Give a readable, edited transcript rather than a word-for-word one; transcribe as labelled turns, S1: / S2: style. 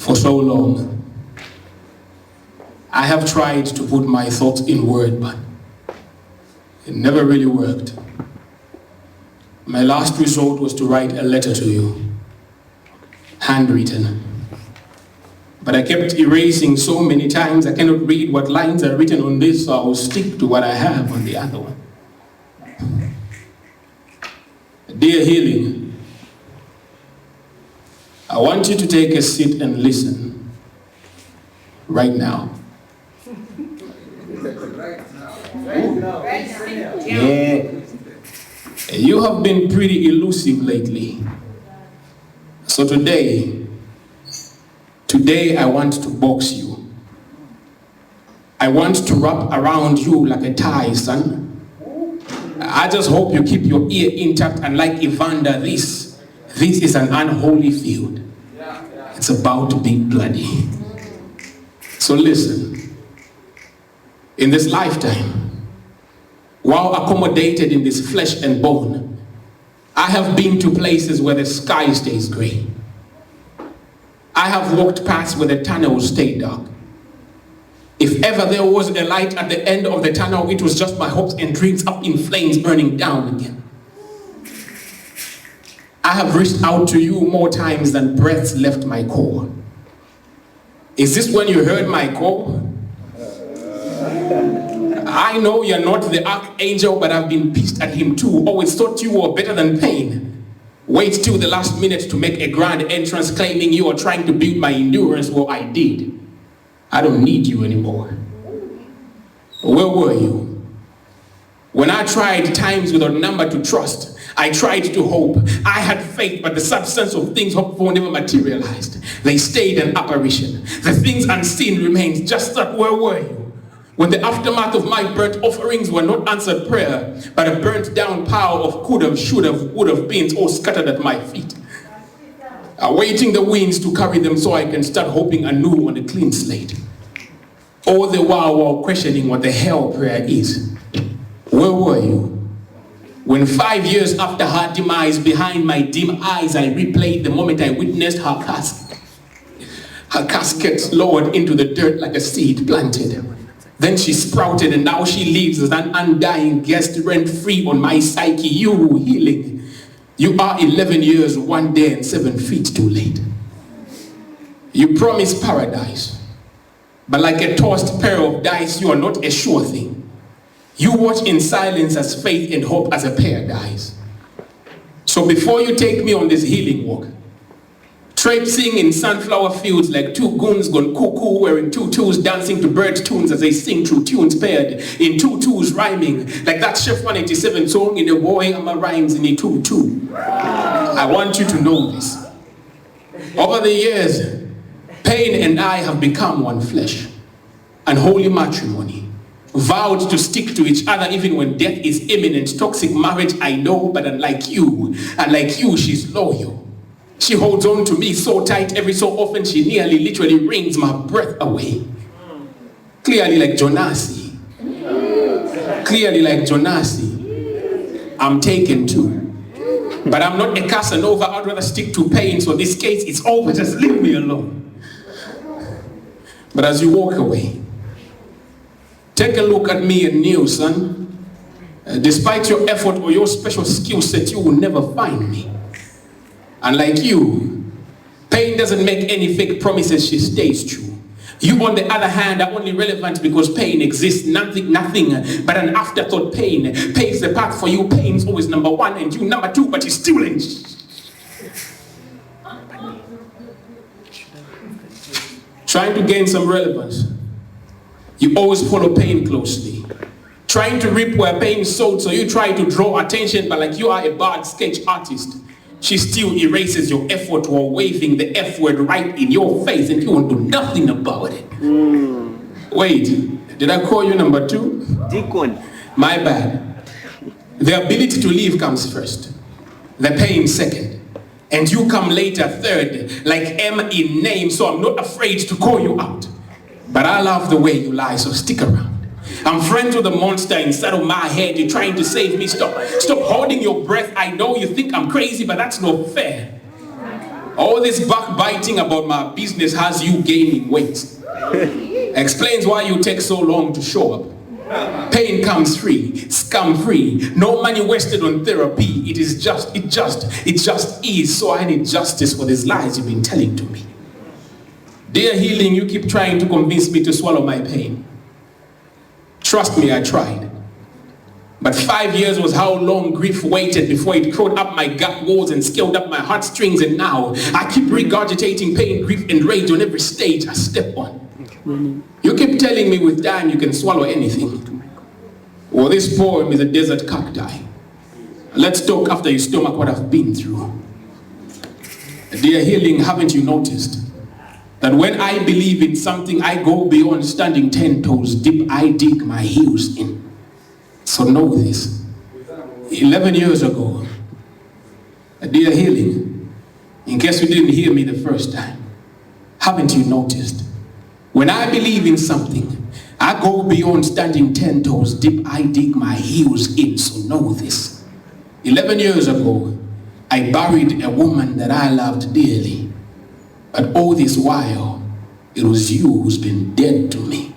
S1: For so long, I have tried to put my thoughts in word, but it never really worked. My last resort was to write a letter to you, handwritten. But I kept erasing so many times, I cannot read what lines are written on this, so I will stick to what I have on the other one. Dear Healing, I want you to take a seat and listen right now. Yeah. You have been pretty elusive lately. So today I want to box you. I want to wrap around you like a tie, son. I just hope you keep your ear intact, and like Evander, this is an unholy field. It's about to be bloody. So listen, in this lifetime, while accommodated in this flesh and bone, I have been to places where the sky stays gray. I have walked past where the tunnels stay dark. If ever there was a light at the end of the tunnel, it was just my hopes and dreams up in flames burning down again. I have reached out to you more times than breaths left my core. Is this when you heard my call? I know you're not the archangel, but I've been pissed at him too. Always thought you were better than pain. Wait till the last minute to make a grand entrance claiming you are trying to build my endurance. Well, I did. I don't need you anymore. Where were you? When I tried times without number to trust, I tried to hope. I had faith, but the substance of things hoped for never materialized. They stayed an apparition. The things unseen remained. Just that, where were you? When the aftermath of my burnt offerings were not answered prayer, but a burnt down pile of could have, should have, would have beens all scattered at my feet. Awaiting the winds to carry them so I can start hoping anew on a clean slate. All the while questioning what the hell prayer is. Where were you? When 5 years after her demise, behind my dim eyes, I replayed the moment I witnessed her casket. Her casket lowered into the dirt like a seed planted. Then she sprouted, and now she lives as an undying guest, rent-free on my psyche. You, Healing, you are 11 years, 1 day, and 7 feet too late. You promise paradise, but like a tossed pair of dice, you are not a sure thing. You watch in silence as faith and hope as a pair dies. So before you take me on this healing walk, traipsing in sunflower fields like two goons gone cuckoo, wearing tutus, dancing to bird tunes as they sing through tunes paired in tutus, rhyming like that Chef 187 song in a boy ama rhymes in a tutu. I want you to know this. Over the years, pain and I have become one flesh, unholy matrimony, vowed to stick to each other even when death is imminent. Toxic marriage, I know, but unlike you, she's loyal. She holds on to me so tight, every so often she nearly literally wrings my breath away. Clearly like Jonasi. Clearly like Jonasi. I'm taken too. But I'm not a Casanova, I'd rather stick to pain, so this case is over, just leave me alone. But as you walk away, take a look at me and kneel, son. Despite your effort or your special skill set, you will never find me. Unlike you, pain doesn't make any fake promises, she stays true. You, on the other hand, are only relevant because pain exists. Nothing but an afterthought. Pain paves the path for you. Pain's always number one and you number two, but you still ain't. Trying to gain some relevance, you always follow pain closely. Trying to reap where pain sowed, so you try to draw attention, but like you are a bad sketch artist, she still erases your effort while waving the F word right in your face, and you won't do nothing about it. Wait, did I call you number two?
S2: Deacon.
S1: My bad. The ability to live comes first, the pain second, and you come later third, like M in name, so I'm not afraid to call you out. But I love the way you lie, so stick around. I'm friends with the monster inside of my head. You're trying to save me. Stop holding your breath. I know you think I'm crazy, but that's not fair. All this backbiting about my business has you gaining weight. Explains why you take so long to show up. Pain comes free, scam free, no money wasted on therapy. It just is. So I need justice for these lies you've been telling to me. Dear healing, you keep trying to convince me to swallow my pain. Trust me, I tried. But 5 years was how long grief waited before it crawled up my gut walls and scaled up my heartstrings, and now I keep regurgitating pain, grief, and rage on every stage I step on. You keep telling me with time you can swallow anything. Well, this poem is a desert cacti. Let's talk after you stomach what I've been through. Dear healing, haven't you noticed that when I believe in something, I go beyond standing 10 toes deep, I dig my heels in. So know this. 11 years ago, dear healing, in case you didn't hear me the first time, haven't you noticed? When I believe in something, I go beyond standing 10 toes deep, I dig my heels in. So know this. 11 years ago, I buried a woman that I loved dearly. But all this while, it was you who's been dead to me.